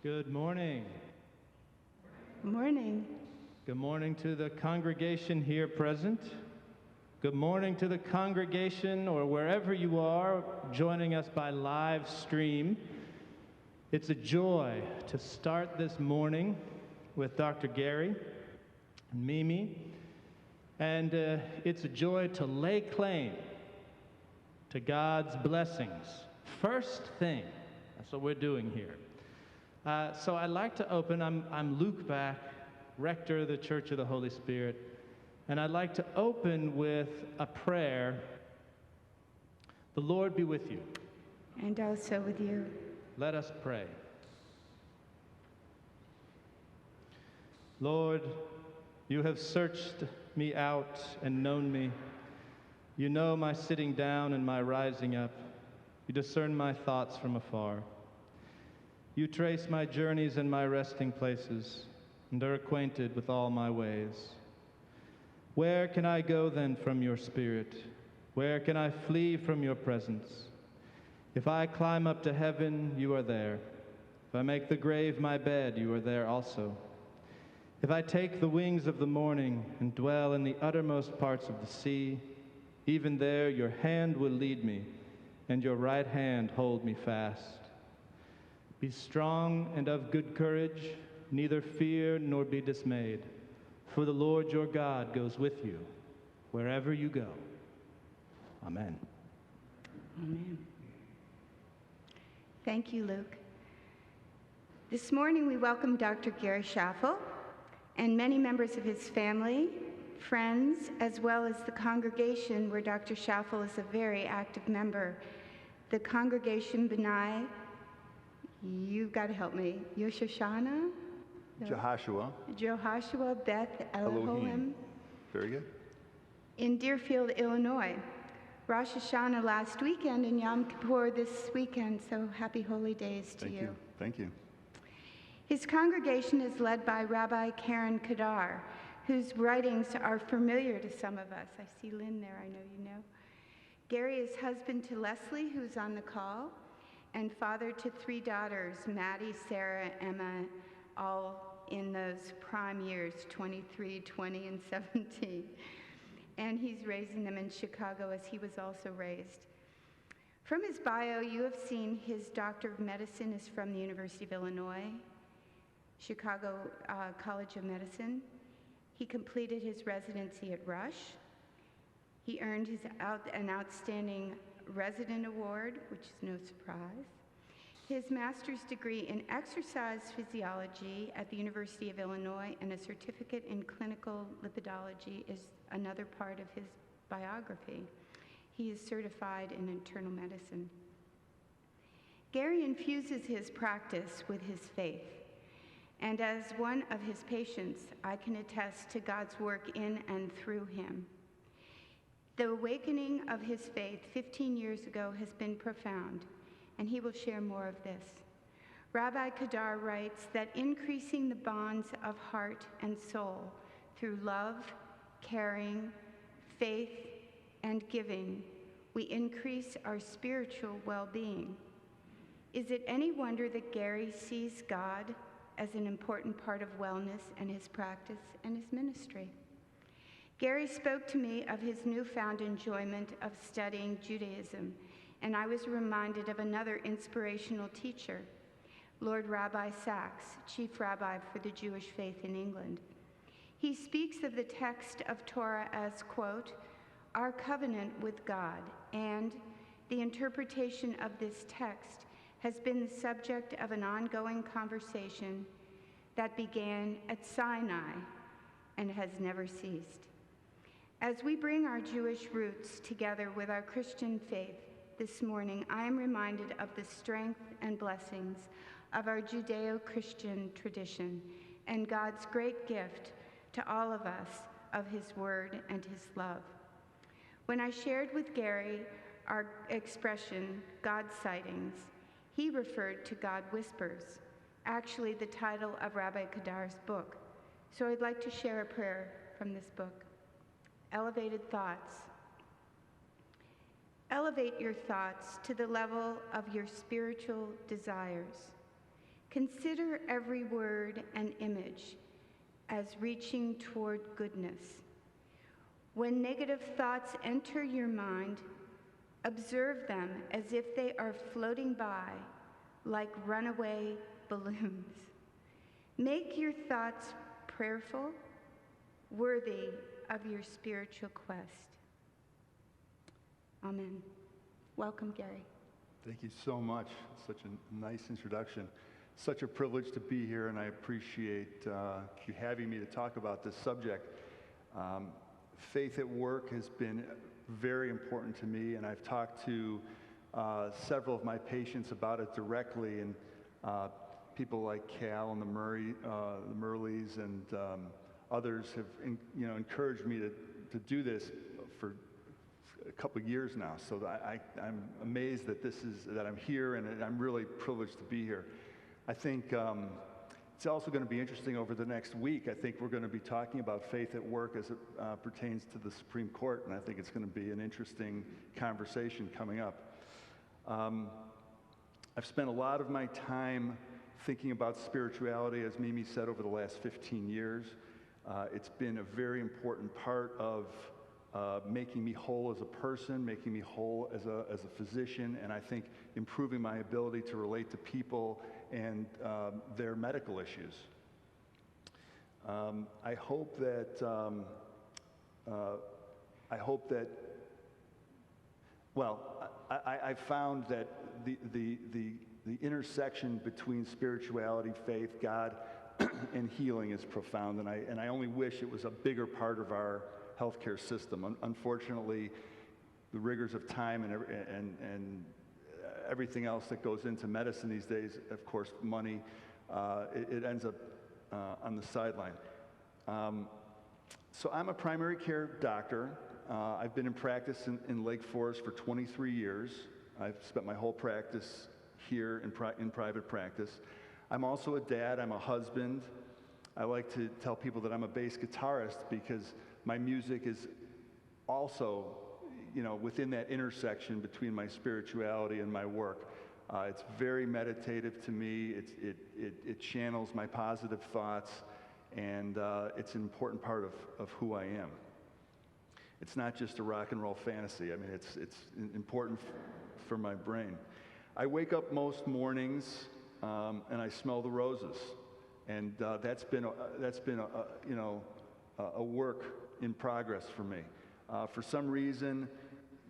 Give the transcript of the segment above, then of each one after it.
Good morning. Morning. Good morning to the congregation here present. Good morning to the congregation or wherever you are joining us by live stream. It's a joy to start this morning with Dr. Gary and Mimi. And it's a joy to lay claim to God's blessings. First thing, that's what we're doing here. So I'd like to open, I'm Luke Back, rector of the Church of the Holy Spirit, and I'd like to open with a prayer. The Lord be with you. And also with you. Let us pray. Lord, you have searched me out and known me. You know my sitting down and my rising up. You discern my thoughts from afar. You trace my journeys and my resting places, and are acquainted with all my ways. Where can I go then from your spirit? Where can I flee from your presence? If I climb up to heaven, you are there. If I make the grave my bed, you are there also. If I take the wings of the morning and dwell in the uttermost parts of the sea, even there your hand will lead me, and your right hand hold me fast. Be strong and of good courage, neither fear nor be dismayed, for the Lord your God goes with you wherever you go. Amen. Amen. Thank you, Luke. This morning we welcome Dr. Gary Schaffel and many members of his family, friends, as well as the congregation where Dr. Schaffel is a very active member. The congregation Benai, you've got to help me, Yoshoshana? Jehoshua Beth Elohim. Very good. In Deerfield, Illinois. Rosh Hashanah last weekend and Yom Kippur this weekend, so happy holy days to you. Thank you. His congregation is led by Rabbi Karen Kadar, whose writings are familiar to some of us. I see Lynn there, I know you know. Gary is husband to Leslie, who's on the call, and father to 3 daughters, Maddie, Sarah, Emma, all in those prime years, 23, 20, and 17. And he's raising them in Chicago as he was also raised. From his bio, you have seen his Doctor of Medicine is from the University of Illinois, Chicago College of Medicine. He completed his residency at Rush. He earned an Outstanding Resident Award, which is no surprise. His master's degree in exercise physiology at the University of Illinois and a certificate in clinical lipidology is another part of his biography. He is certified in internal medicine. Gary infuses his practice with his faith, and as one of his patients, I can attest to God's work in and through him. The awakening of his faith 15 years ago has been profound, and he will share more of this. Rabbi Kadar writes that increasing the bonds of heart and soul through love, caring, faith, and giving, we increase our spiritual well-being. Is it any wonder that Gary sees God as an important part of wellness and his practice and his ministry? Gary spoke to me of his newfound enjoyment of studying Judaism, and I was reminded of another inspirational teacher, Lord Rabbi Sachs, chief rabbi for the Jewish faith in England. He speaks of the text of Torah as, quote, our covenant with God, and the interpretation of this text has been the subject of an ongoing conversation that began at Sinai and has never ceased. As we bring our Jewish roots together with our Christian faith this morning, I am reminded of the strength and blessings of our Judeo-Christian tradition and God's great gift to all of us of his word and his love. When I shared with Gary our expression, God sightings, he referred to God whispers, actually the title of Rabbi Kadar's book. So I'd like to share a prayer from this book. Elevated thoughts. Elevate your thoughts to the level of your spiritual desires. Consider every word and image as reaching toward goodness. When negative thoughts enter your mind, observe them as if they are floating by like runaway balloons. Make your thoughts prayerful, worthy of your spiritual quest. Amen. Welcome, Gary. Thank you so much. Such a nice introduction. Such a privilege to be here, and I appreciate you having me to talk about this subject. Faith at work has been very important to me, and I've talked to several of my patients about it directly, and people like Cal and the Murleys and others have encouraged me to do this for a couple of years now. So I'm amazed that that I'm here, and I'm really privileged to be here. I think it's also going to be interesting over the next week. I think we're going to be talking about faith at work as it pertains to the Supreme Court, and I think it's going to be an interesting conversation coming up. I've spent a lot of my time thinking about spirituality, as Mimi said, over the last 15 years. It's been a very important part of making me whole as a person, making me whole as a physician, and I think improving my ability to relate to people and their medical issues. I hope that I found that the intersection between spirituality, faith, God, and healing is profound, and I only wish it was a bigger part of our healthcare system. Unfortunately, the rigors of time and everything else that goes into medicine these days, of course, money, it ends up on the sideline. So I'm a primary care doctor. I've been in practice in Lake Forest for 23 years. I've spent my whole practice here in private practice. I'm also a dad. I'm a husband. I like to tell people that I'm a bass guitarist because my music is also, within that intersection between my spirituality and my work. It's very meditative to me. It channels my positive thoughts, and it's an important part of who I am. It's not just a rock and roll fantasy. I mean, it's important for my brain. I wake up most mornings and I smell the roses, and that's been a work in progress for me. For some reason,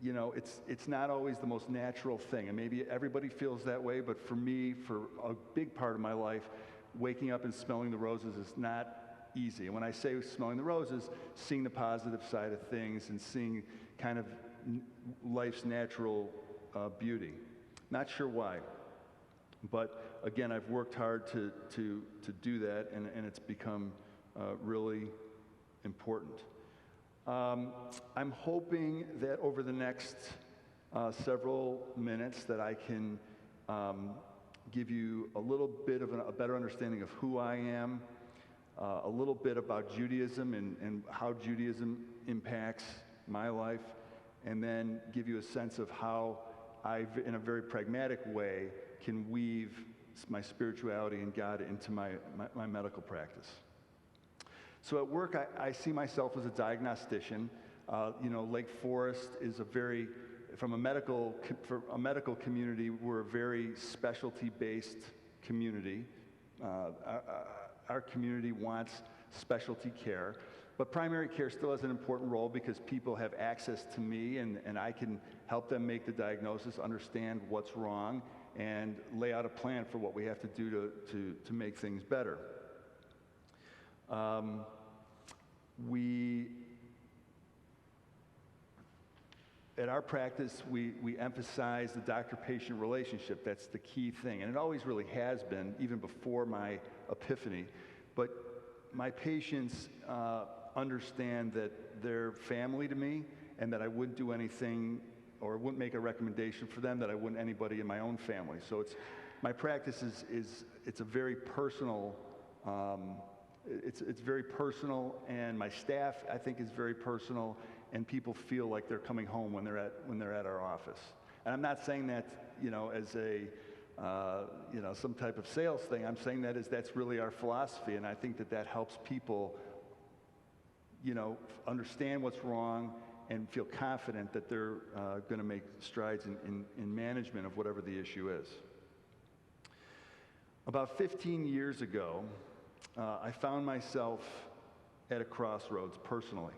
it's not always the most natural thing, and maybe everybody feels that way, but for me, for a big part of my life, waking up and smelling the roses is not easy. And when I say smelling the roses, seeing the positive side of things and seeing kind of life's natural beauty. Not sure why, but again, I've worked hard to do that, and it's become really important. I'm hoping that over the next several minutes that I can give you a little bit of a better understanding of who I am, a little bit about Judaism and how Judaism impacts my life, and then give you a sense of how I, in a very pragmatic way, can weave my spirituality and God into my medical practice. So at work, I see myself as a diagnostician. Lake Forest is from a medical community, we're a very specialty-based community. Our community wants specialty care, but primary care still has an important role because people have access to me, and I can help them make the diagnosis, understand what's wrong, and lay out a plan for what we have to do to make things better. At our practice, we emphasize the doctor-patient relationship. That's the key thing, and it always really has been, even before my epiphany. But my patients understand that they're family to me, and that I wouldn't do anything or wouldn't make a recommendation for them that I wouldn't anybody in my own family. So my practice it's a very personal. It's very personal, and my staff, I think, is very personal, and people feel like they're coming home when they're at our office. And I'm not saying that, as a some type of sales thing. I'm saying that's really our philosophy, and I think that helps people, understand what's wrong and feel confident that they're going to make strides in management of whatever the issue is. About 15 years ago, I found myself at a crossroads personally.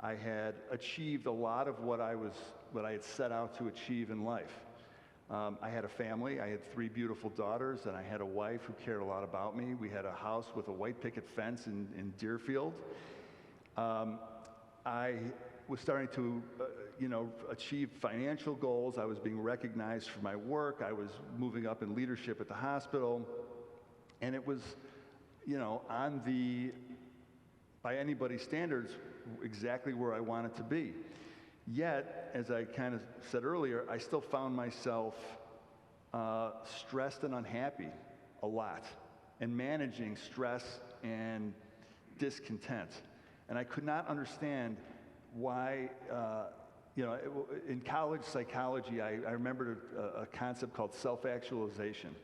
I had achieved a lot of what I had set out to achieve in life. I had a family. I had 3 beautiful daughters, and I had a wife who cared a lot about me. We had a house with a white picket fence in Deerfield. I was starting to, achieve financial goals. I was being recognized for my work. I was moving up in leadership at the hospital. And it was, by anybody's standards, exactly where I wanted to be. Yet, as I kind of said earlier, I still found myself stressed and unhappy a lot, and managing stress and discontent. And I could not understand why, in college psychology, I remembered a concept called self-actualization,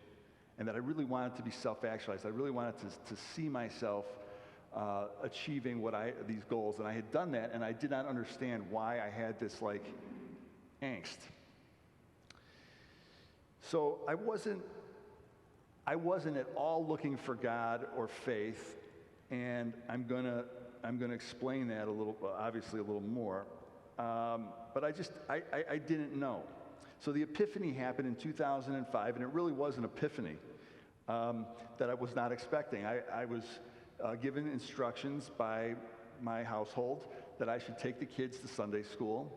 and that I really wanted to be self-actualized. I really wanted to see myself achieving these goals, and I had done that, and I did not understand why I had this angst. So I wasn't at all looking for God or faith, and I'm gonna explain that obviously a little more. But I didn't know. So the epiphany happened in 2005, and it really was an epiphany that I was not expecting. I was given instructions by my household that I should take the kids to Sunday school,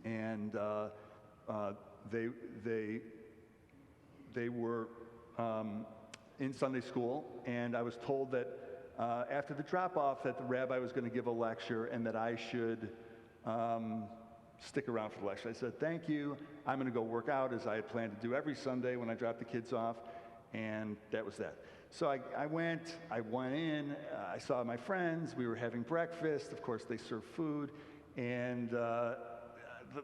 and they were in Sunday school, and I was told that after the drop-off that the rabbi was going to give a lecture and that I should stick around for the lecture. I said, thank you, I'm going to go work out, as I had planned to do every Sunday when I dropped the kids off, and that was that. So I went in, I saw my friends, we were having breakfast, of course they served food, and the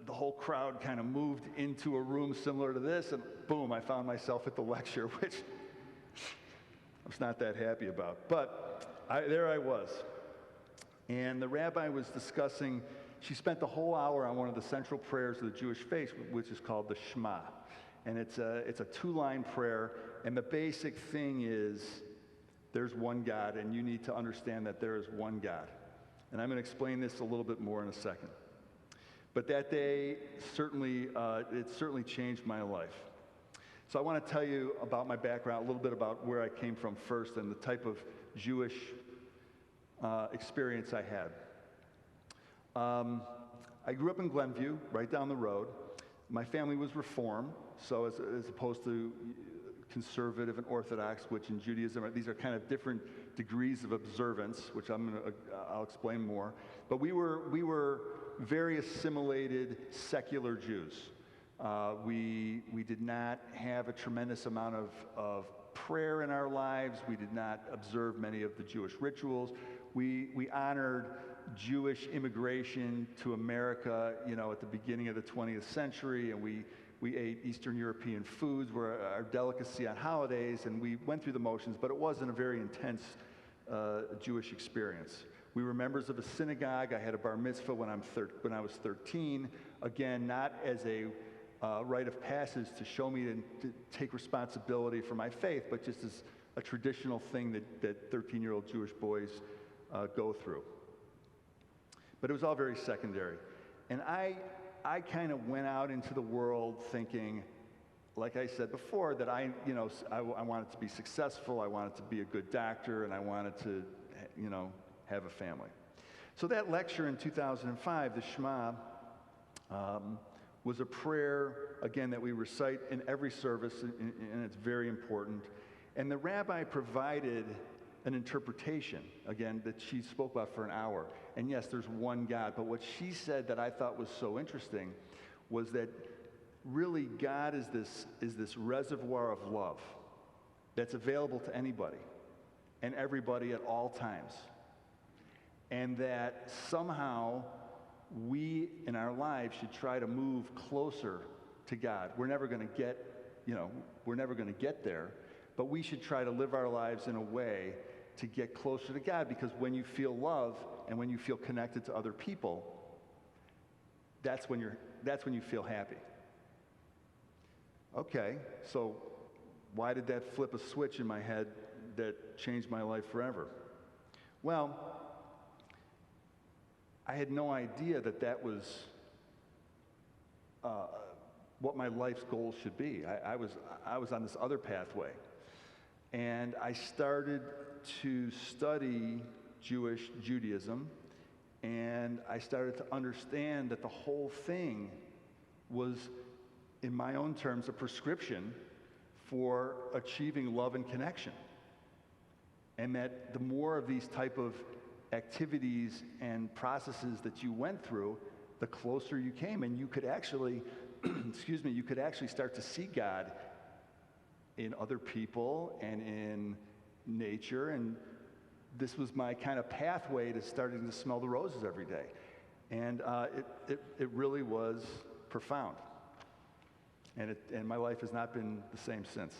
whole crowd kind of moved into a room similar to this, and boom, I found myself at the lecture, which I was not that happy about. But there I was. And the rabbi was discussing, she spent the whole hour on one of the central prayers of the Jewish faith, which is called the Shema. And it's a 2-line prayer, and the basic thing is there's one God, and you need to understand that there is one God. And I'm going to explain this a little bit more in a second. But that day, it certainly changed my life. So I want to tell you about my background, a little bit about where I came from first and the type of Jewish experience I had. I grew up in Glenview, right down the road. My family was Reform, so as opposed to conservative and Orthodox, which in Judaism, these are kind of different degrees of observance, which I'll explain more. But we were very assimilated secular Jews. We did not have a tremendous amount of prayer in our lives. We did not observe many of the Jewish rituals. We honored Jewish immigration to America, at the beginning of the 20th century, and we ate Eastern European foods were our delicacy on holidays, and we went through the motions, but it wasn't a very intense Jewish experience. We were members of a synagogue. I had a bar mitzvah when I was 13. Again, not as a rite of passage to show me to take responsibility for my faith, but just as a traditional thing that 13-year-old Jewish boys go through. But it was all very secondary. And I kind of went out into the world thinking, like I said before, that I wanted to be successful, I wanted to be a good doctor, and I wanted to, have a family. So that lecture in 2005, the Shema, was a prayer, again, that we recite in every service, and it's very important. And the rabbi provided an interpretation, again, that she spoke about for an hour. And yes, there's one God, but what she said that I thought was so interesting was that really God is this reservoir of love that's available to anybody and everybody at all times. And that somehow we in our lives should try to move closer to God. We're never going to get we're never going to get there, but we should try to live our lives in a way to get closer to God, because when you feel love and when you feel connected to other people, that's when you feel happy. Okay, so why did that flip a switch in my head that changed my life forever? Well, I had no idea that was what my life's goal should be. I was on this other pathway, and I started to study Judaism, and I started to understand that the whole thing was, in my own terms, a prescription for achieving love and connection. And that the more of these type of activities and processes that you went through, the closer you came, and you could actually, you could actually start to see God in other people and in nature. And this was my kind of pathway to starting to smell the roses every day. And it really was profound. And my life has not been the same since.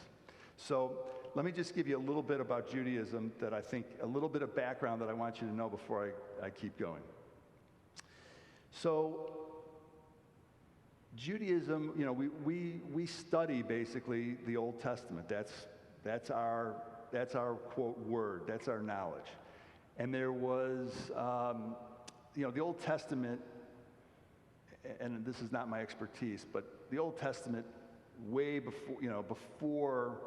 So let me just give you a little bit about Judaism, that I think, a little bit of background that I want you to know before I keep going. So Judaism, we study basically the Old Testament. That's our quote word. That's our knowledge. And there was, the Old Testament, and this is not my expertise, but the Old Testament, way before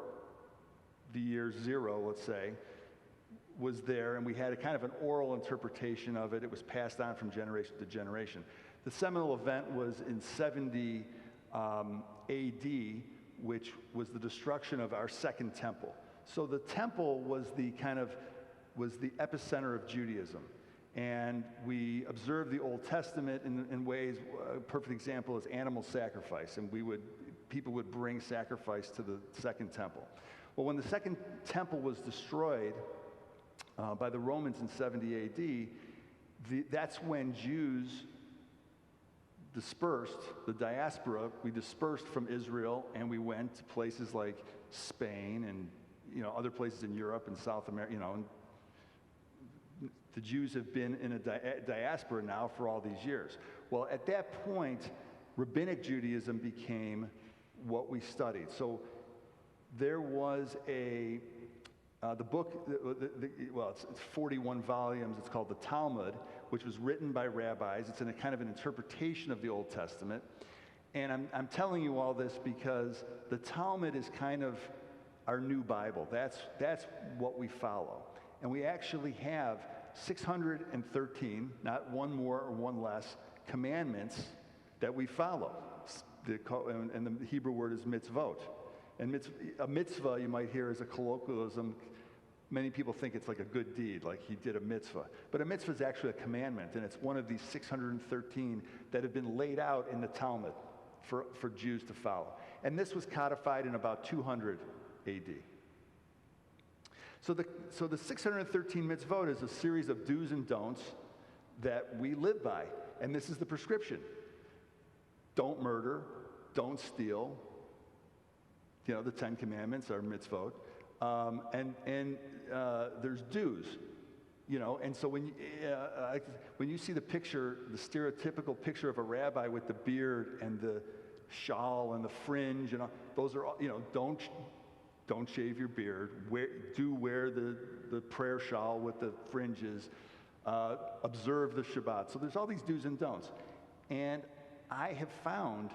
the year 0, let's say, was there, and we had a kind of an oral interpretation of it. It was passed on from generation to generation. The seminal event was in 70 AD, which was the destruction of our second temple. So the temple was the epicenter of Judaism. And we observed the Old Testament in ways. A perfect example is animal sacrifice, and people would bring sacrifice to the second temple. Well, when the second temple was destroyed by the Romans in 70 AD, that's when Jews dispersed, the diaspora. We dispersed from Israel, and we went to places like Spain and other places in Europe and South America. And the Jews have been in a diaspora now for all these years. Well, at that point, Rabbinic Judaism became what we studied. So there was the book, it's 41 volumes. It's called the Talmud, which was written by rabbis. It's in a kind of an interpretation of the Old Testament. And I'm telling you all this because the Talmud is kind of our new Bible. That's what we follow. And we actually have 613, not one more or one less, commandments that we follow. And the Hebrew word is mitzvot. And a mitzvah, you might hear, is a colloquialism. Many people think it's like a good deed, like he did a mitzvah. But a mitzvah is actually a commandment, and it's one of these 613 that have been laid out in the Talmud for Jews to follow. And this was codified in about 200 AD. So the 613 mitzvot is a series of do's and don'ts that we live by. And this is the prescription. Don't murder, don't steal. The 10 commandments are mitzvot. And there's do's. And so when you see the picture, the stereotypical picture of a rabbi with the beard and the shawl and the fringe, those are all, don't shave your beard. Wear the prayer shawl with the fringes. Observe the Shabbat. So there's all these do's and don'ts. And I have found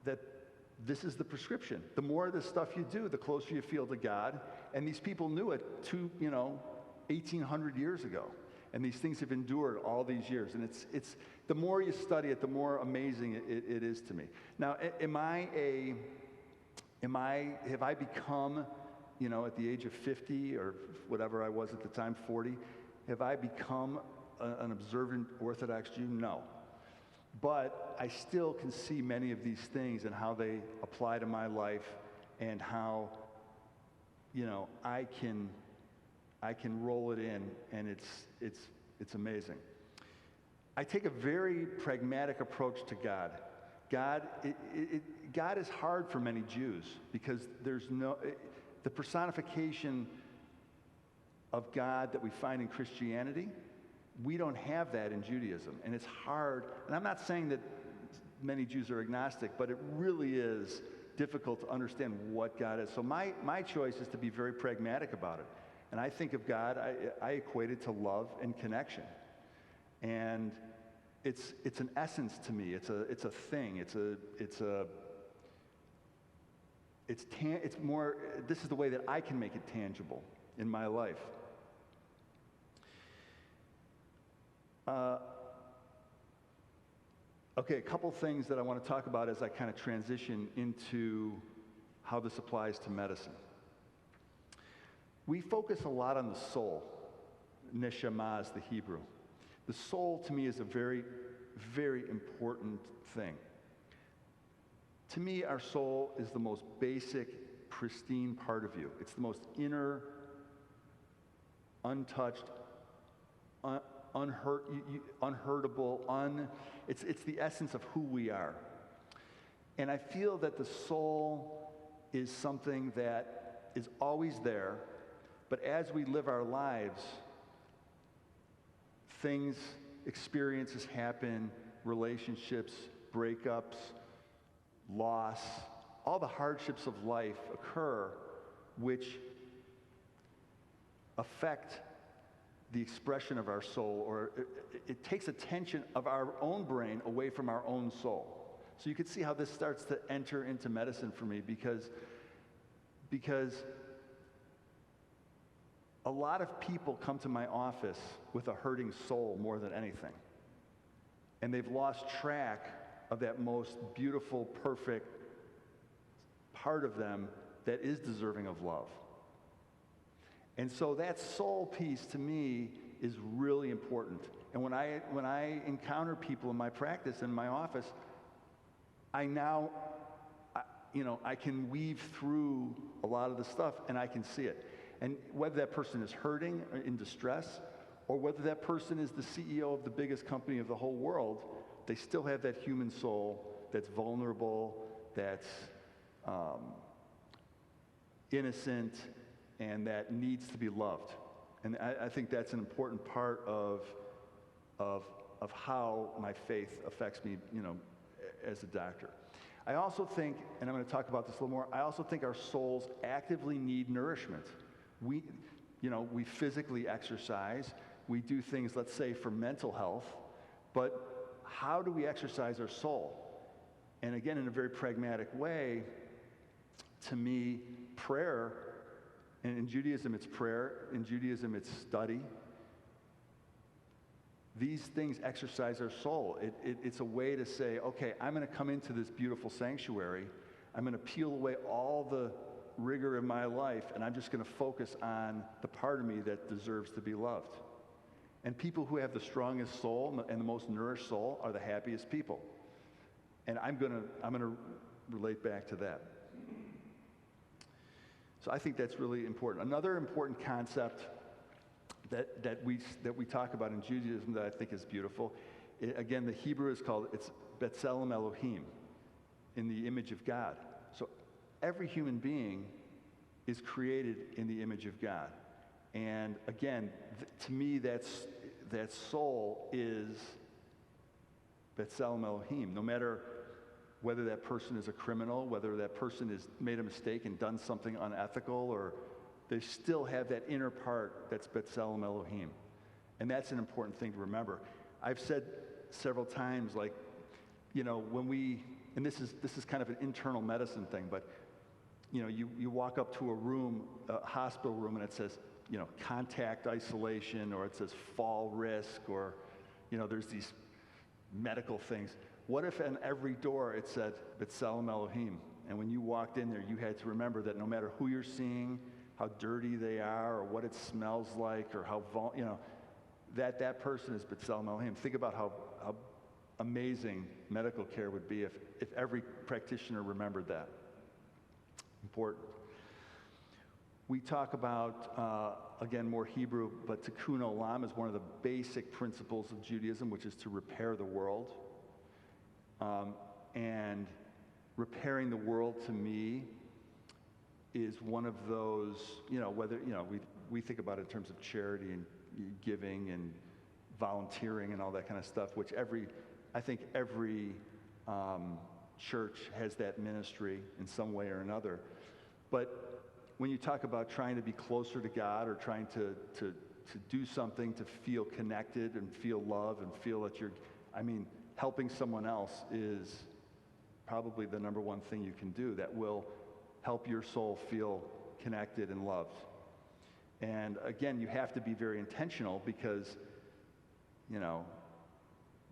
that this is the prescription. The more of this stuff you do, the closer you feel to God. And these people knew it 1,800 years ago. And these things have endured all these years. And it's the more you study it, the more amazing it is to me. Now, have I become, at the age of 50 or whatever I was at the time, 40, have I become an observant Orthodox Jew? No. But I still can see many of these things and how they apply to my life, and how, I can roll it in, and it's amazing. I take a very pragmatic approach to God. God is hard for many Jews because the personification of God that we find in Christianity, we don't have that in Judaism. And it's hard, and I'm not saying that many Jews are agnostic, but it really is difficult to understand what God is. So my choice is to be very pragmatic about it. And I think of God, I equate it to love and connection. And it's an essence to me. It's a thing. It's more. This is the way that I can make it tangible in my life. Okay, a couple things that I want to talk about as I kind of transition into how this applies to medicine. We focus a lot on the soul. Neshama is the Hebrew. The soul, to me, is a very, very important thing. To me, our soul is the most basic, pristine part of you. It's the most inner, untouched, unhurtable, it's the essence of who we are. And I feel that the soul is something that is always there, but as we live our lives, experiences happen, relationships, breakups, loss, all the hardships of life occur, which affect the expression of our soul, or it takes attention of our own brain away from our own soul. So you can see how this starts to enter into medicine for me, because a lot of people come to my office with a hurting soul more than anything. And they've lost track of that most beautiful, perfect part of them that is deserving of love. And so that soul piece to me is really important. And when I encounter people in my practice, in my office, I can weave through a lot of the stuff and I can see it. And whether that person is hurting or in distress, or whether that person is the CEO of the biggest company of the whole world, they still have that human soul that's vulnerable, that's innocent, and that needs to be loved. And I think that's an important part of how my faith affects me, as a doctor. I also think, and I'm going to talk about this a little more, I also think our souls actively need nourishment. We physically exercise, we do things, let's say, for mental health, but how do we exercise our soul? And again, in a very pragmatic way, to me, prayer, and in Judaism it's prayer, in Judaism it's study. These things exercise our soul. It's a way to say, okay, I'm going to come into this beautiful sanctuary, I'm going to peel away all the rigor in my life, and I'm just going to focus on the part of me that deserves to be loved. And people who have the strongest soul and the most nourished soul are the happiest people. And I'm going to relate back to that. So I think that's really important. Another important concept that we talk about in Judaism that I think is beautiful, again, the Hebrew is called, it's B'Tselem Elohim, in the image of God. So every human being is created in the image of God. And again, to me, that soul is B'Tselem Elohim. No matter whether that person is a criminal, whether that person has made a mistake and done something unethical, or they still have that inner part that's B'Tselem Elohim. And that's an important thing to remember. I've said several times, like, when we, and this is kind of an internal medicine thing, but you walk up to a room, a hospital room, and it says, contact isolation, or it says fall risk, or, there's these medical things. What if on every door it said B'Tselem Elohim? And when you walked in there, you had to remember that no matter who you're seeing, how dirty they are, or what it smells like, or how that person is B'Tselem Elohim. Think about how amazing medical care would be if every practitioner remembered that. Important. We talk about, again, more Hebrew, but tikkun olam is one of the basic principles of Judaism, which is to repair the world. And repairing the world to me is one of those, whether, we think about it in terms of charity and giving and volunteering and all that kind of stuff, which I think every church has that ministry in some way or another. But when you talk about trying to be closer to God or trying to do something to feel connected and feel love and feel that helping someone else is probably the number one thing you can do that will help your soul feel connected and loved. And again, you have to be very intentional because,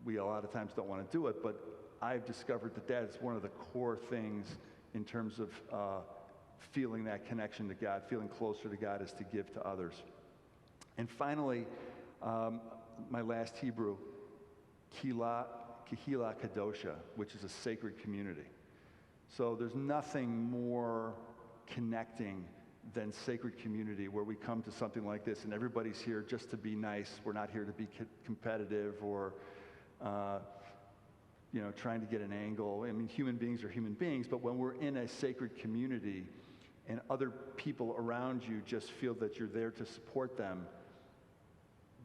we a lot of times don't want to do it, but I've discovered that is one of the core things in terms of feeling that connection to God, feeling closer to God, is to give to others. And finally, my last Hebrew, Kehillah Kadosha, which is a sacred community. So there's nothing more connecting than sacred community, where we come to something like this and everybody's here just to be nice. We're not here to be competitive or trying to get an angle. Human beings are human beings, but when we're in a sacred community and other people around you just feel that you're there to support them,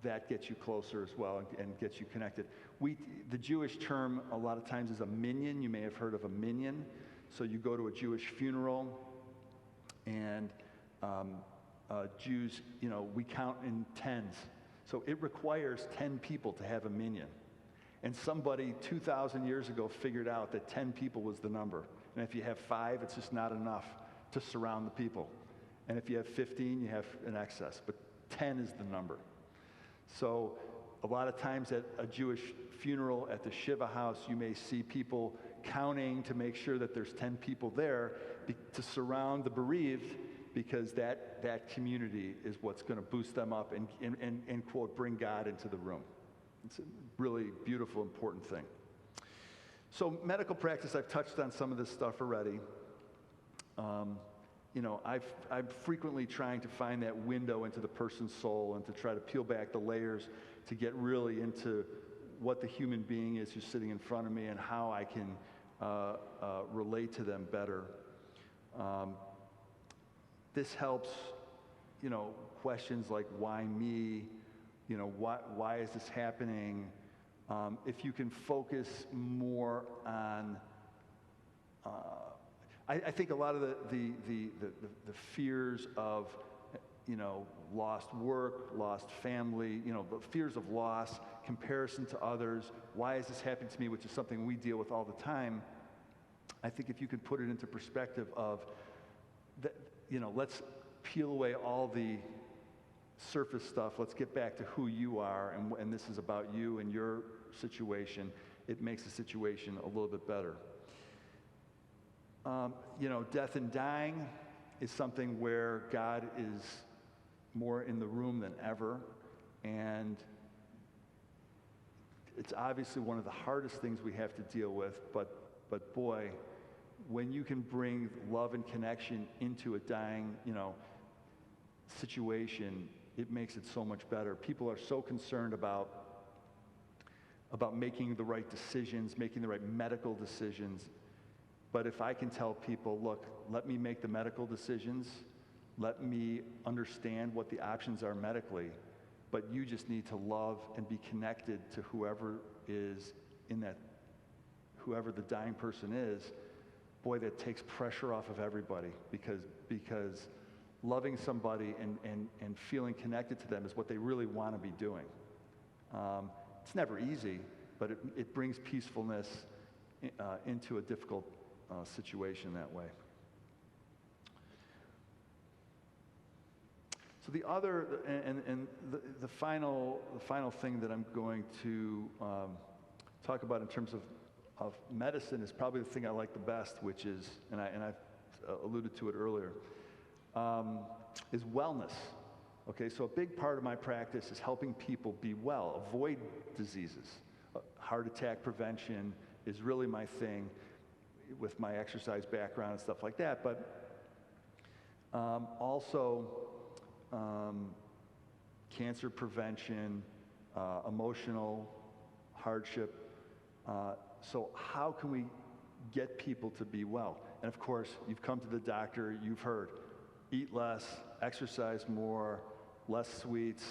that gets you closer as well and gets you connected. The Jewish term a lot of times is a minyan. You may have heard of a minyan. So you go to a Jewish funeral, and Jews, we count in tens. So it requires 10 people to have a minyan. And somebody 2,000 years ago figured out that 10 people was the number. And if you have 5, it's just not enough to surround the people. And if you have 15, you have an excess. But 10 is the number. So a lot of times at a Jewish funeral at the Shiva house, you may see people counting to make sure that there's 10 people there to surround the bereaved, because that community is what's going to boost them up and quote, bring God into the room. It's a really beautiful, important thing. So medical practice, I've touched on some of this stuff already. I'm frequently trying to find that window into the person's soul and to try to peel back the layers to get really into what the human being is who's sitting in front of me and how I can relate to them better. This helps, questions like, why me? Why is this happening? If you can focus more on, I think a lot of the fears of, lost work, lost family, the fears of loss, comparison to others, why is this happening to me, which is something we deal with all the time. I think if you could put it into perspective of, let's peel away all the surface stuff, let's get back to who you are, and this is about you and your situation, it makes the situation a little bit better. Death and dying is something where God is more in the room than ever, and it's obviously one of the hardest things we have to deal with, but boy, when you can bring love and connection into a dying, situation, it makes it so much better. People are so concerned about making the right decisions, making the right medical decisions. But if I can tell people, look, let me make the medical decisions, let me understand what the options are medically, but you just need to love and be connected to whoever is in that, whoever the dying person is, boy, that takes pressure off of everybody, because loving somebody and feeling connected to them is what they really want to be doing. It's never easy, but it brings peacefulness into a difficult situation that way. So the other, the final thing that I'm going to talk about in terms of medicine is probably the thing I like the best, which is, and I've alluded to it earlier, is wellness. Okay, so a big part of my practice is helping people be well, avoid diseases. Heart attack prevention is really my thing with my exercise background and stuff like that, but also cancer prevention, emotional hardship. So how can we get people to be well. And of course, you've come to the doctor, you've heard, eat less, exercise more, less sweets,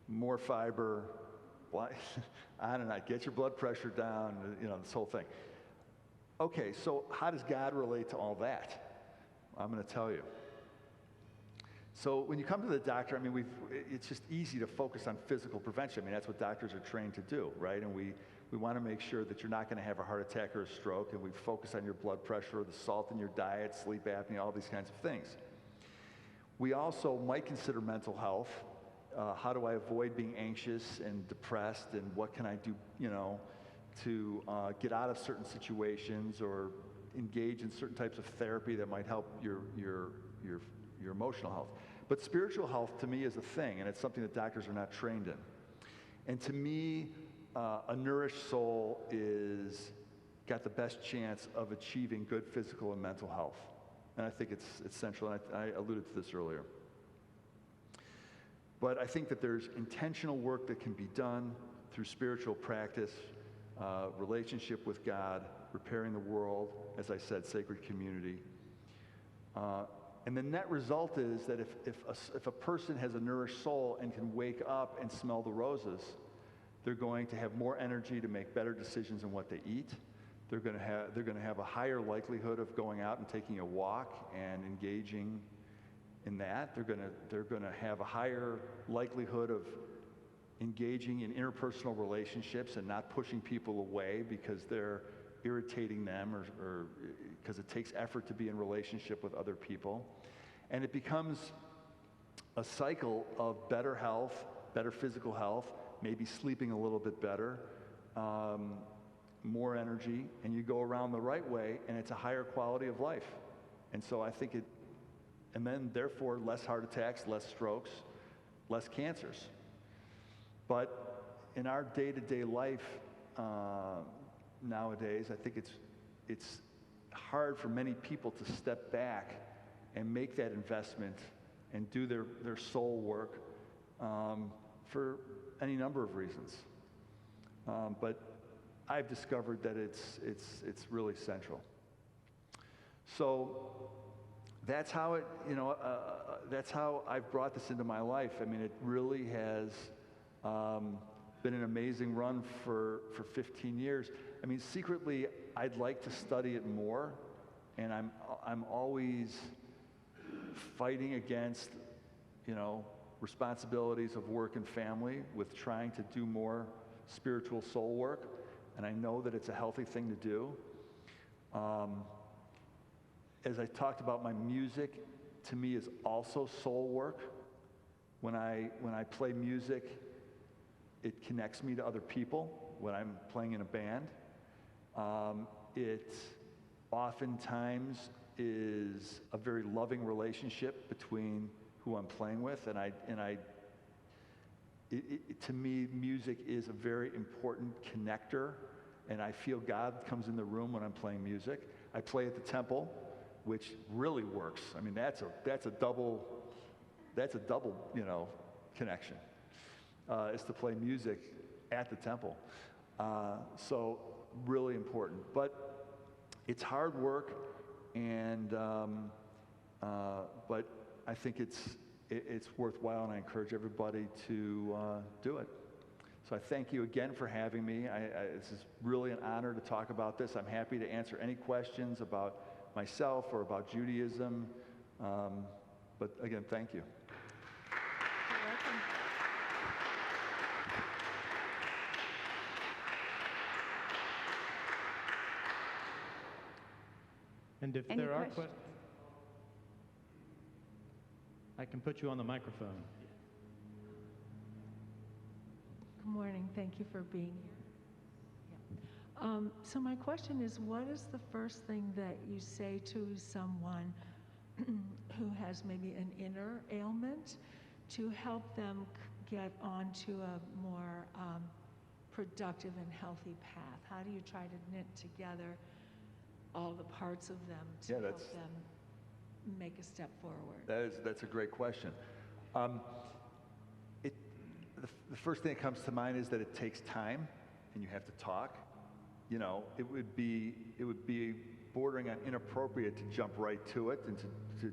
more fiber, on and on, get your blood pressure down, this whole thing. Okay, so how does God relate to all that? I'm going to tell you. So when you come to the doctor, I mean, it's just easy to focus on physical prevention. I mean, that's what doctors are trained to do, right? And we want to make sure that you're not going to have a heart attack or a stroke, and we focus on your blood pressure, the salt in your diet, sleep apnea, all these kinds of things. We also might consider mental health. How do I avoid being anxious and depressed, and what can I do, to get out of certain situations or engage in certain types of therapy that might help your emotional health. But spiritual health, to me, is a thing, and it's something that doctors are not trained in. And to me, a nourished soul is got the best chance of achieving good physical and mental health. And I think it's essential, and I alluded to this earlier. But I think that there's intentional work that can be done through spiritual practice, relationship with God, repairing the world, as I said, sacred community. And the net result is that if a person has a nourished soul and can wake up and smell the roses, they're going to have more energy to make better decisions in what they eat. They're going to have a higher likelihood of going out and taking a walk and engaging in that. They're going to have a higher likelihood of engaging in interpersonal relationships and not pushing people away because they're irritating them or because it takes effort to be in relationship with other people. And it becomes a cycle of better health, better physical health, maybe sleeping a little bit better, more energy, and you go around the right way, and it's a higher quality of life. And so I think and then therefore less heart attacks, less strokes, less cancers. But in our day-to-day life nowadays, I think it's hard for many people to step back and make that investment and do their soul work for any number of reasons. But I've discovered that it's really central. So that's how that's how I've brought this into my life. I mean, it really has been an amazing run for 15 years. I mean, secretly, I'd like to study it more, and I'm always fighting against, responsibilities of work and family with trying to do more spiritual soul work, and I know that it's a healthy thing to do. As I talked about, my music, to me, is also soul work. When I play music, it connects me to other people when I'm playing in a band. It oftentimes is a very loving relationship between who I'm playing with, to me, music is a very important connector, and I feel God comes in the room when I'm playing music. I play at the temple, which really works. I mean, that's a double connection, is to play music at the temple. So really important, but it's hard work, and but I think it's worthwhile, and I encourage everybody to do it. So I thank you again for having me. This is really an honor to talk about this. I'm happy to answer any questions about myself or about Judaism. But again, thank you. You're welcome. And if Any there are questions? questions, I can put you on the microphone. Good morning. Thank you for being here. So my question is, what is the first thing that you say to someone who has maybe an inner ailment to help them get onto a more productive and healthy path? How do you try to knit together all the parts of them to help them make a step forward? That's a great question. The first thing that comes to mind is that it takes time, and you have to talk. it would be bordering on inappropriate to jump right to it and to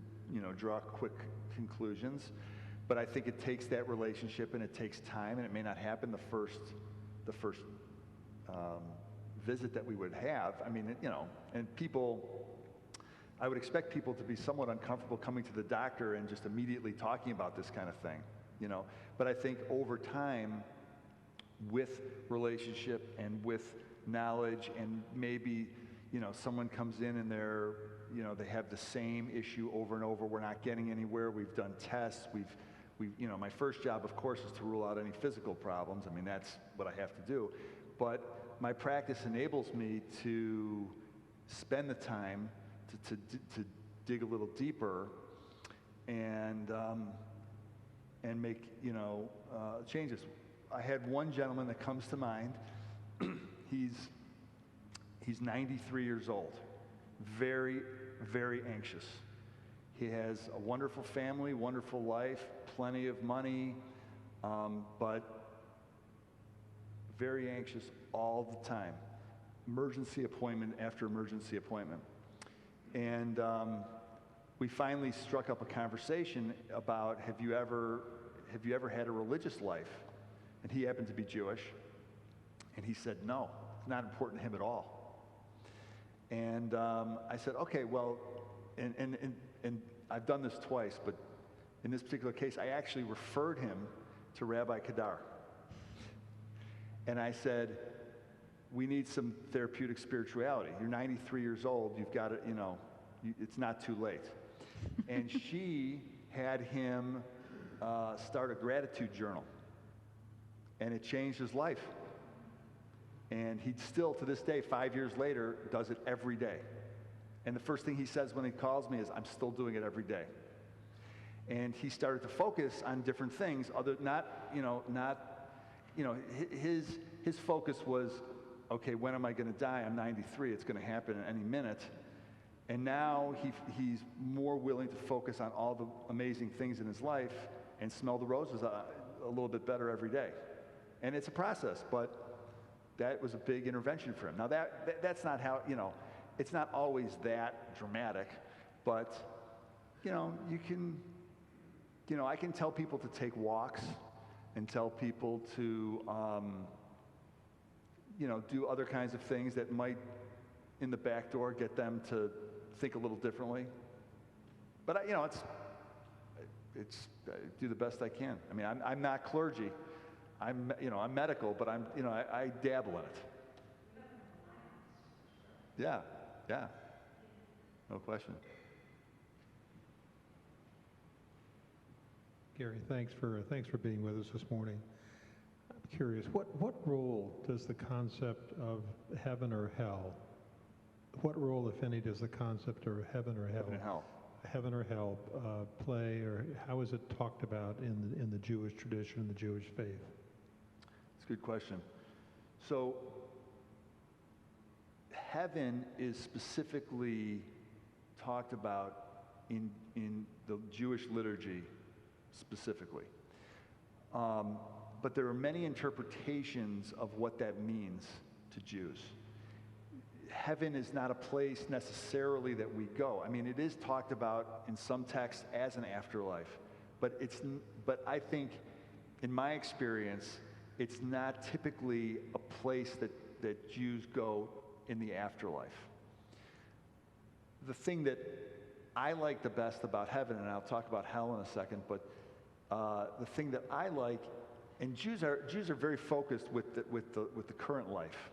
draw quick conclusions. But I think it takes that relationship, and it takes time, and it may not happen the first visit that we would have. I mean, and people, I would expect people to be somewhat uncomfortable coming to the doctor and just immediately talking about this kind of thing, But I think over time, with relationship and with knowledge, and maybe, someone comes in and they have the same issue over and over. We're not getting anywhere. We've done tests. My first job, of course, is to rule out any physical problems. I mean, that's what I have to do. But my practice enables me to spend the time to dig a little deeper and make changes. I had one gentleman that comes to mind. He's 93 years old, very, very anxious. He has a wonderful family, wonderful life, plenty of money, but very anxious all the time. Emergency appointment after emergency appointment. And we finally struck up a conversation about, have you ever had a religious life? And he happened to be Jewish. And he said, no, it's not important to him at all. And I said, okay, well, and I've done this twice, but in this particular case, I actually referred him to Rabbi Kedar. And I said, we need some therapeutic spirituality. You're 93 years old. You've got to, it's not too late. And she had him start a gratitude journal. And it changed his life. And he still, to this day, 5 years later, does it every day. And the first thing he says when he calls me is, I'm still doing it every day. And he started to focus on different things, his focus was, okay, when am I going to die? I'm 93, it's going to happen at any minute. And now he's more willing to focus on all the amazing things in his life and smell the roses a little bit better every day. And it's a process, but that was a big intervention for him. Now that's not how, it's not always that dramatic, but, you can, I can tell people to take walks and tell people to, do other kinds of things that might, in the back door, get them to think a little differently. But, I do the best I can. I mean, I'm not clergy. I'm medical, but I dabble in it. Yeah, no question. Gary, thanks for being with us this morning. I'm curious, what role does the concept of heaven or hell, what role, if any, does the concept of heaven or hell play, or how is it talked about in the Jewish tradition, in the Jewish faith? It's a good question. So, heaven is specifically talked about in the Jewish liturgy specifically. But there are many interpretations of what that means to Jews. Heaven is not a place necessarily that we go. I mean, it is talked about in some texts as an afterlife, but I think, in my experience, it's not typically a place that Jews go in the afterlife. The thing that I like the best about heaven, and I'll talk about hell in a second, but the thing that I like, and Jews are very focused with the current life.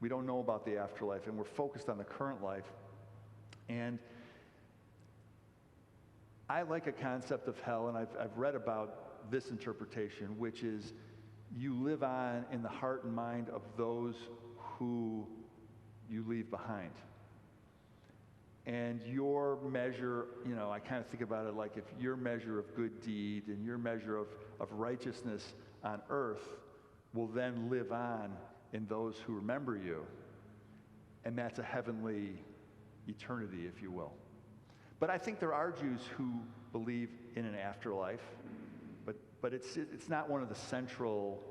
We don't know about the afterlife, and we're focused on the current life. And I like a concept of hell, and I've read about this interpretation, which is you live on in the heart and mind of those who you leave behind. And your measure, I kind of think about it like if your measure of good deed and your measure of righteousness on earth will then live on in those who remember you, and that's a heavenly eternity, if you will. But I think there are Jews who believe in an afterlife, but it's not one of the central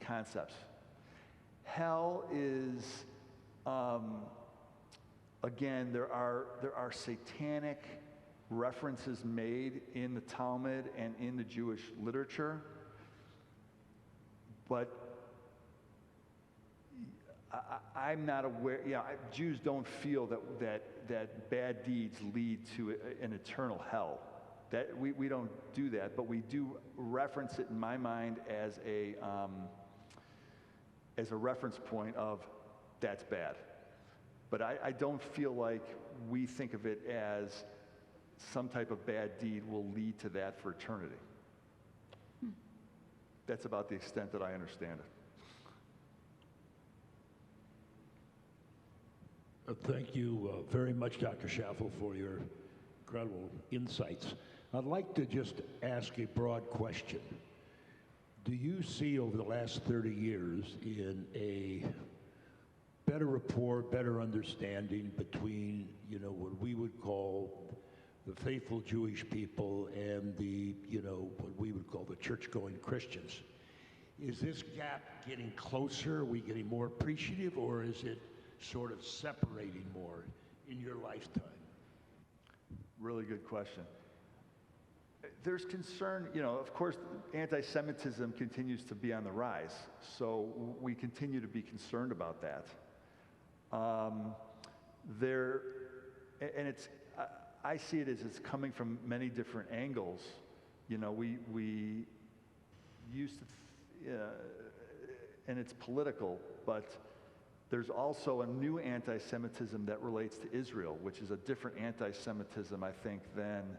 concepts. hell is, again, there are satanic references made in the Talmud and in the Jewish literature, but I'm not aware. Jews don't feel that bad deeds lead to an eternal hell. That we don't do that, but we do reference it in my mind as a reference point of that's bad. But I don't feel like we think of it as some type of bad deed will lead to that for eternity. That's about the extent that I understand it. Thank you very much, Dr. Schaffel, for your incredible insights. I'd like to just ask a broad question. Do you see over the last 30 years in a better rapport, better understanding between, what we would call the faithful Jewish people and the, what we would call the church-going Christians? Is this gap getting closer? Are we getting more appreciative, or is it sort of separating more in your lifetime? Really good question. There's concern, of course, anti-Semitism continues to be on the rise, so we continue to be concerned about that. I see it as it's coming from many different angles. We used to, and it's political, but there's also a new anti-Semitism that relates to Israel, which is a different anti-Semitism, I think, than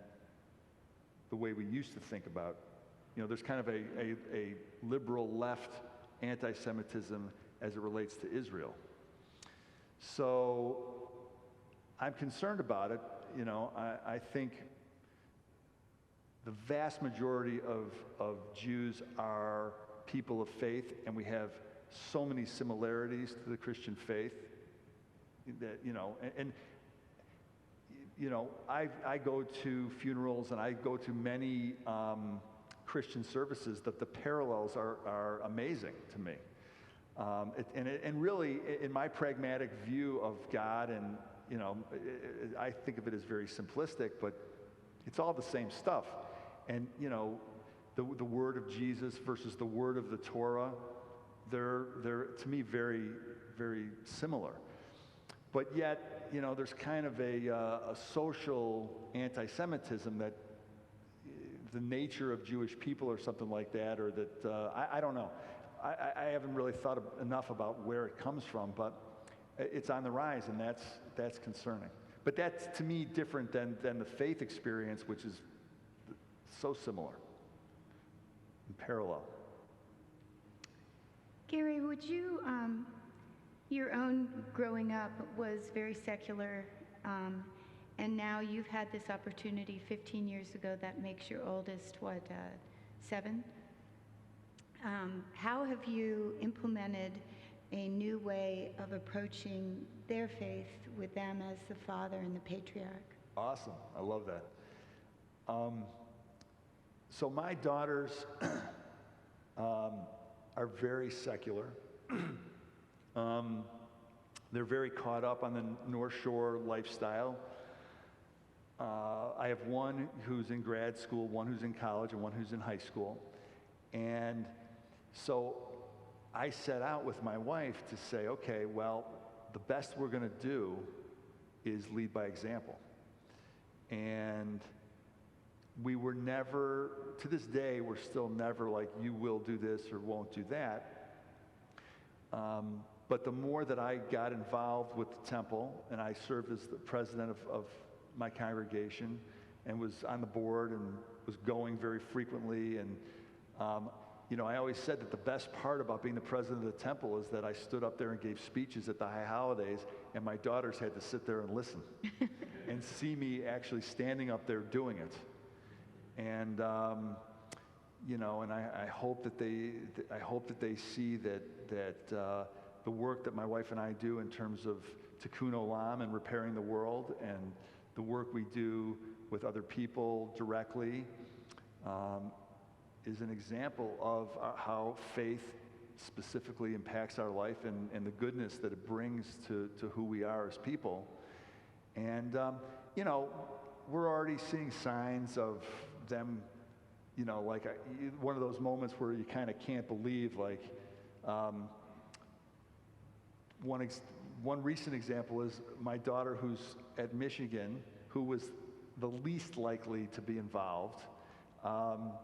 the way we used to think about. There's kind of a liberal left anti-Semitism as it relates to Israel. So I'm concerned about it. I think the vast majority of Jews are people of faith, and we have so many similarities to the Christian faith that, I go to funerals and I go to many Christian services that the parallels are amazing to me. And really, in my pragmatic view of God, and I think of it as very simplistic, but it's all the same stuff. And the word of Jesus versus the word of the Torah, they're to me very, very similar. But yet, there's kind of a social anti-Semitism that the nature of Jewish people or something like that, or that, I don't know. I haven't really thought enough about where it comes from, but it's on the rise, and that's concerning. But that's, to me, different than the faith experience, which is so similar and parallel. Gary, would you, your own growing up was very secular, and now you've had this opportunity 15 years ago that makes your oldest, 7? How have you implemented a new way of approaching their faith with them as the father and the patriarch? Awesome. I love that. So my daughters are very secular. They're very caught up on the North Shore lifestyle. I have one who's in grad school, one who's in college, and one who's in high school. And so I set out with my wife to say, okay, well, the best we're going to do is lead by example. And we were never, to this day, we're still never like, you will do this or won't do that. But the more that I got involved with the temple, and I served as the president of my congregation, and was on the board and was going very frequently, and I always said that the best part about being the president of the temple is that I stood up there and gave speeches at the high holidays, and my daughters had to sit there and listen and see me actually standing up there doing it. And and I hope that they see that the work that my wife and I do in terms of tikkun olam and repairing the world, and the work we do with other people directly, is an example of how faith specifically impacts our life and the goodness that it brings to who we are as people. And, you know, we're already seeing signs of them, you know, like one of those moments where you kind of can't believe, like, one recent example is my daughter, who's at Michigan, who was the least likely to be involved,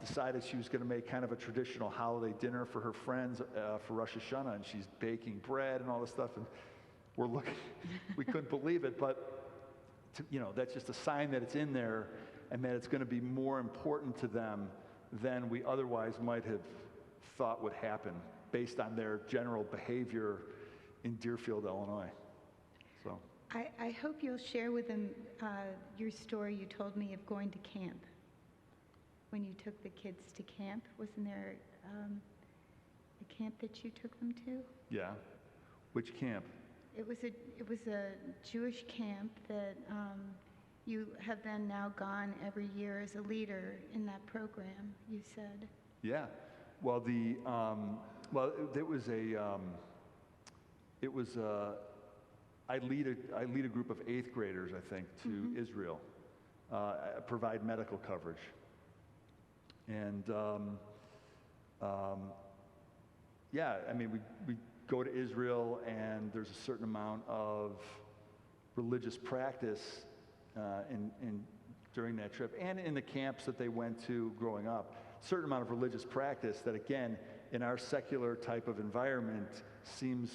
decided she was going to make kind of a traditional holiday dinner for her friends for Rosh Hashanah, and she's baking bread and all this stuff, and we're looking, we couldn't believe it, but you know, that's just a sign that it's in there and that it's going to be more important to them than we otherwise might have thought would happen based on their general behavior in Deerfield, Illinois. So I hope you'll share with them your story you told me of going to camp. When you took the kids to camp, wasn't there a camp that you took them to? yeah. Which camp? It was a Jewish camp that you have then now gone every year as a leader in that program, you said. Yeah. Well, I lead a group of 8th graders, I think, to Israel, provide medical coverage. And yeah, I mean, we go to Israel, and there's a certain amount of religious practice during that trip, and in the camps that they went to growing up. Certain amount of religious practice that, again, in our secular type of environment seems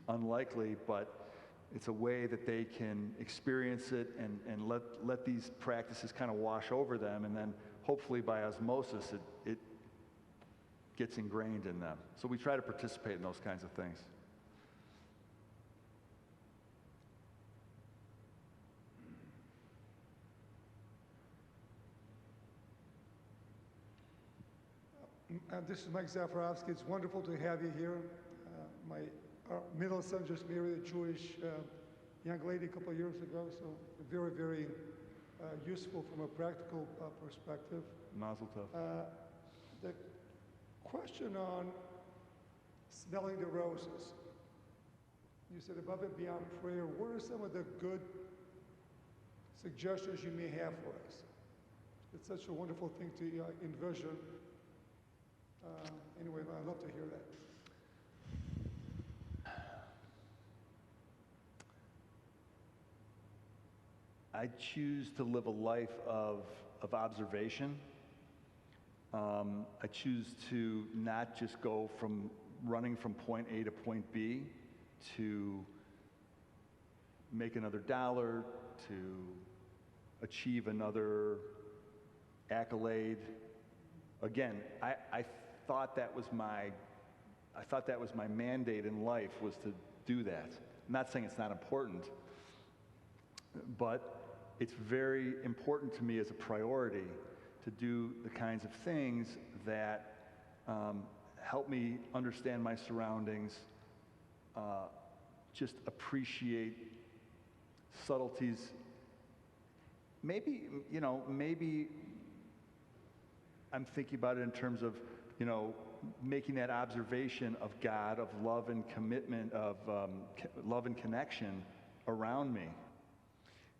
unlikely, but it's a way that they can experience it and let these practices kind of wash over them, and then hopefully by osmosis it gets ingrained in them. So we try to participate in those kinds of things. This is Mike Zafarowski. It's wonderful to have you here. My middle son just married a Jewish young lady a couple of years ago, so very, very useful from a practical perspective. Mazel tov. The question on smelling the roses. You said above and beyond prayer, what are some of the good suggestions you may have for us? It's such a wonderful thing to envision. Anyway, I'd love to hear that. I choose to live a life of observation. I choose to not just go from running from point A to point B to make another dollar, to achieve another accolade. Again, I thought that was my mandate in life, was to do that. I'm not saying it's not important, but it's very important to me as a priority to do the kinds of things that help me understand my surroundings, just appreciate subtleties. Maybe I'm thinking about it in terms of, making that observation of God, of love and commitment, of love and connection around me.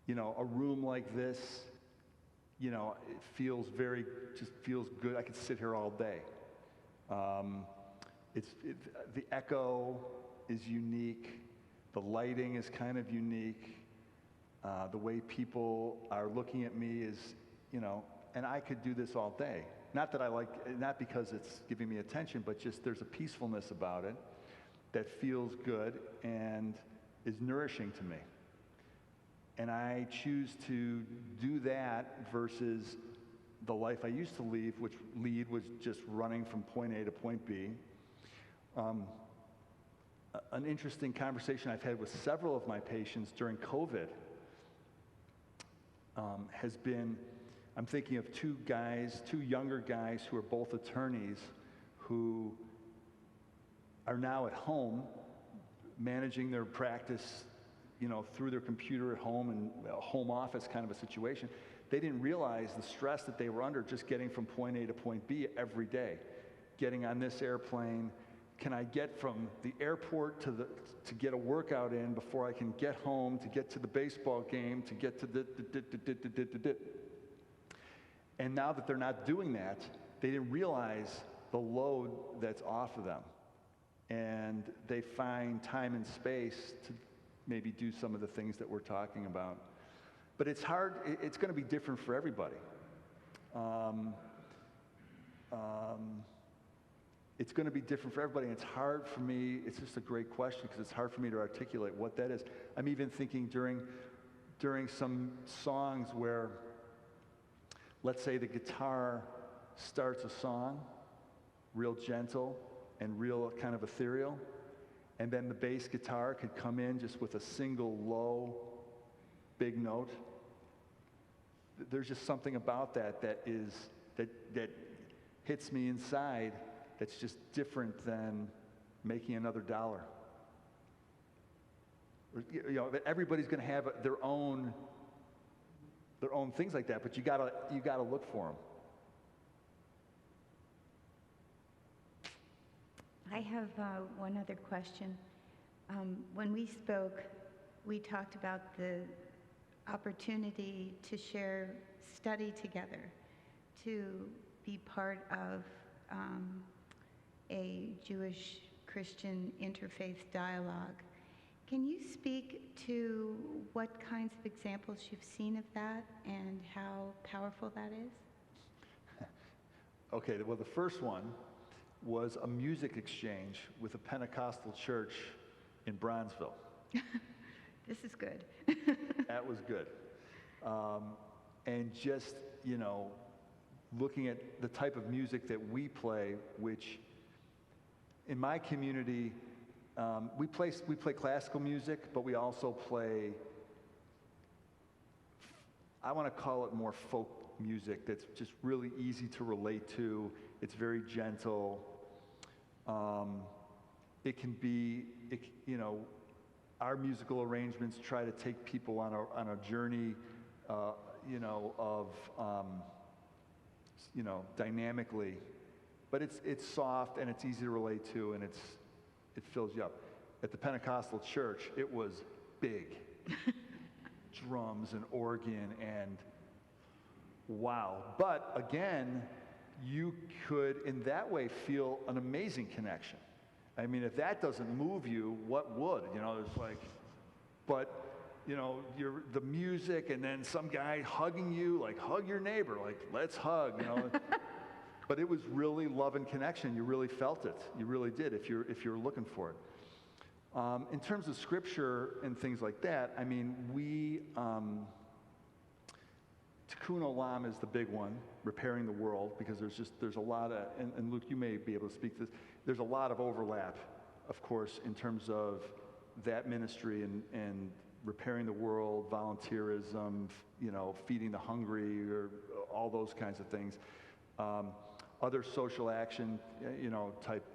A room like this, it feels just feels good. I could sit here all day. The echo is unique. The lighting is kind of unique. The way people are looking at me is, and I could do this all day. Not because it's giving me attention, but just there's a peacefulness about it that feels good and is nourishing to me. And I choose to do that versus the life I used to lead, which was just running from point A to point B. An interesting conversation I've had with several of my patients during COVID has been, I'm thinking of two younger guys who are both attorneys who are now at home managing their practice, through their computer at home, and a home office kind of a situation. They didn't realize the stress that they were under just getting from point A to point B every day. Getting on this airplane, can I get from the airport to get a workout in before I can get home, to get to the baseball game, to get to the. And now that they're not doing that, they didn't realize the load that's off of them. And they find time and space to maybe do some of the things that we're talking about. But it's hard, it's going to be different for everybody. It's going to be different for everybody, and it's hard for me, it's just a great question, because it's hard for me to articulate what that is. I'm even thinking during some songs where, let's say the guitar starts a song, real gentle and real kind of ethereal, and then the bass guitar could come in just with a single low, big note. There's just something about that that hits me inside that's just different than making another dollar. You know, everybody's going to have their own things like that, but you gotta look for them. I have one other question. When we spoke, we talked about the opportunity to share study together, to be part of a Jewish-Christian interfaith dialogue. Can you speak to what kinds of examples you've seen of that and how powerful that is? Okay, well, the first one was a music exchange with a Pentecostal church in Bronzeville. This is good. That was good. And just, you know, looking at the type of music that we play, which in my community, we play classical music, but we also play, I want to call it more folk music that's just really easy to relate to. It's very gentle. It can be, you know, our musical arrangements try to take people on a journey, you know, of, you know, dynamically, but it's soft and it's easy to relate to, and it fills you up. At the Pentecostal church, it was big. Drums and organ and wow. But again, you could in that way feel an amazing connection. I mean, if that doesn't move you, what would? You know, it's like, but you know, the music and then some guy hugging you, like hug your neighbor, like let's hug, you know. But it was really love and connection. You really felt it. You really did if you're looking for it. In terms of scripture and things like that, I mean, Tikkun Olam is the big one, repairing the world, because there's a lot of, and Luke, you may be able to speak to this, there's a lot of overlap, of course, in terms of that ministry and repairing the world, volunteerism, you know, feeding the hungry, or all those kinds of things. Other social action, you know, type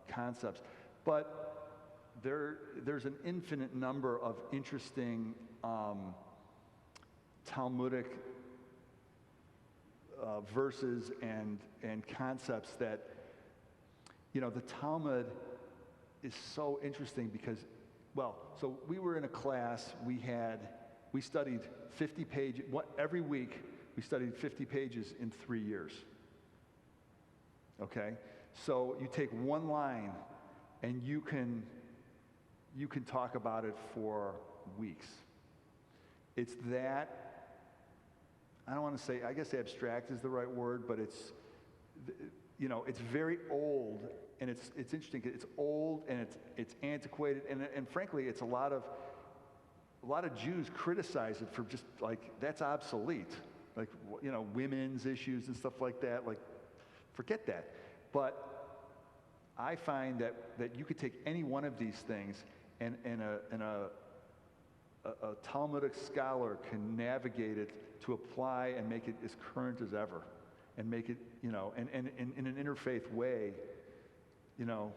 concepts. But there's an infinite number of interesting Talmudic verses and concepts that, you know, the Talmud is so interesting because, well, so we were in a class, we studied 50 pages, every week we studied 50 pages in 3 years. Okay? So you take one line and you can talk about it for weeks. It's that, I don't want to say, I guess abstract is the right word, but it's, you know, it's very old, and it's interesting. It's old and it's antiquated, and frankly, it's a lot of Jews criticize it for just like, that's obsolete. Like, you know, women's issues and stuff like that, like, forget that. But I find that you could take any one of these things and a Talmudic scholar can navigate it to apply and make it as current as ever, and make it, you know, and in an interfaith way, you know.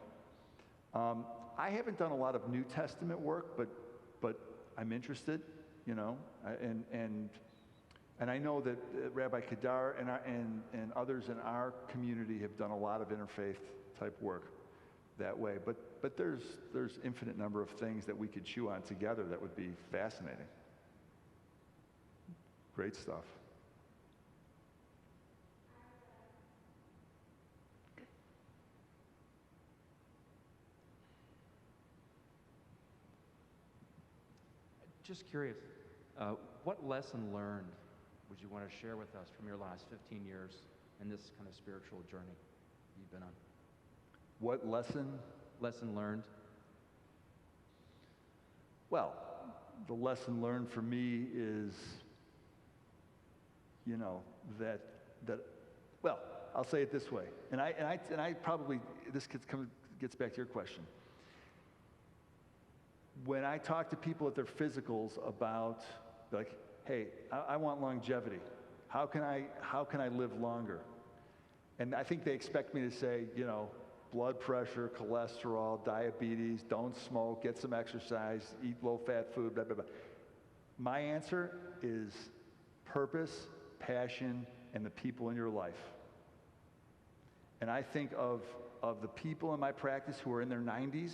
I haven't done a lot of New Testament work, but I'm interested, you know, and I know that Rabbi Kedar and others in our community have done a lot of interfaith type work. that way. But there's infinite number of things that we could chew on together that would be fascinating. Great stuff. Just curious, what lesson learned would you want to share with us from your last 15 years in this kind of spiritual journey you've been on? What lesson? Lesson learned? Well, the lesson learned for me is, that well, I'll say it this way, and I probably, this gets back to your question. When I talk to people at their physicals about, like, hey, I want longevity. How can I live longer? And I think they expect me to say, blood pressure, cholesterol, diabetes, don't smoke, get some exercise, eat low-fat food, blah, blah, blah. My answer is purpose, passion, and the people in your life. And I think of the people in my practice who are in their 90s,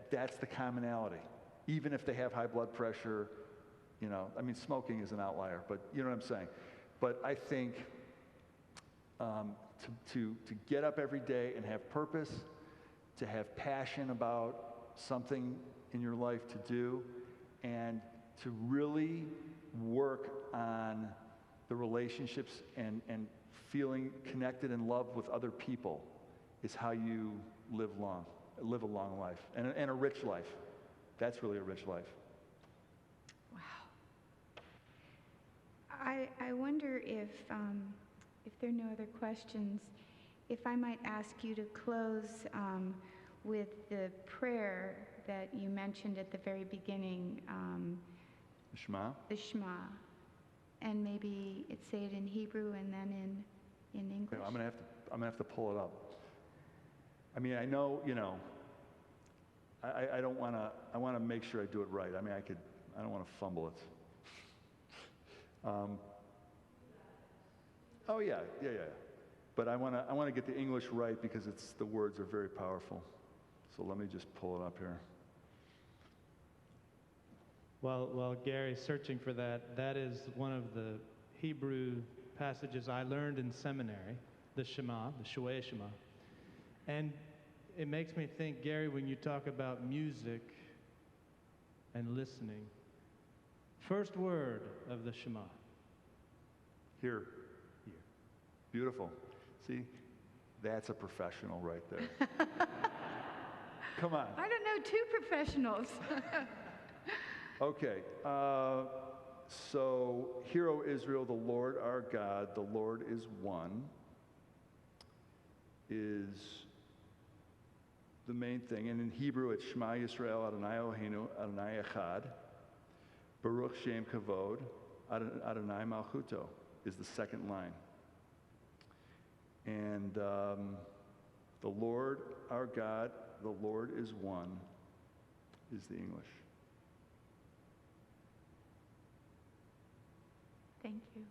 that's the commonality. Even if they have high blood pressure, smoking is an outlier, but you know what I'm saying. But I think to get up every day and have purpose, to have passion about something in your life to do, and to really work on the relationships and feeling connected and loved with other people is how you live a long life and a rich life. That's really a rich life. Wow. I wonder if there are no other questions, if I might ask you to close with the prayer that you mentioned at the very beginning. The Shema? The Shema. And maybe say it in Hebrew and then in English. I'm gonna have to pull it up. I mean, I know, I don't want to, I want to make sure I do it right. I mean, I don't want to fumble it. Oh yeah. But I want to get the English right because the words are very powerful. So let me just pull it up here. While Gary's searching for that, that is one of the Hebrew passages I learned in seminary, the Shema, the Shema. And it makes me think, Gary, when you talk about music and listening, first word of the Shema. Here. Beautiful. See, that's a professional right there. Come on. I don't know two professionals. Okay. So, hear, O Israel, the Lord our God, the Lord is one, is the main thing. And in Hebrew, it's Shema Yisrael Adonai Eloheinu Adonai Echad. Baruch Shem Kavod Adonai Malchuto is the second line. And the Lord our God, the Lord is one, is the English. Thank you.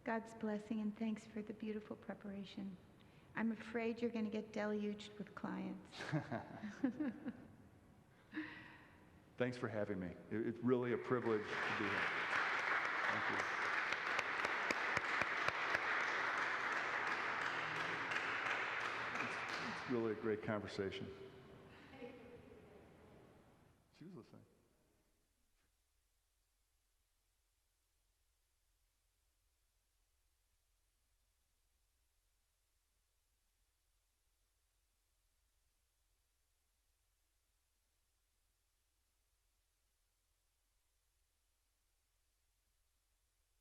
God's blessing and thanks for the beautiful preparation. I'm afraid you're going to get deluged with clients. Thanks for having me. It's really a privilege to be here. Thank you. It's really a great conversation.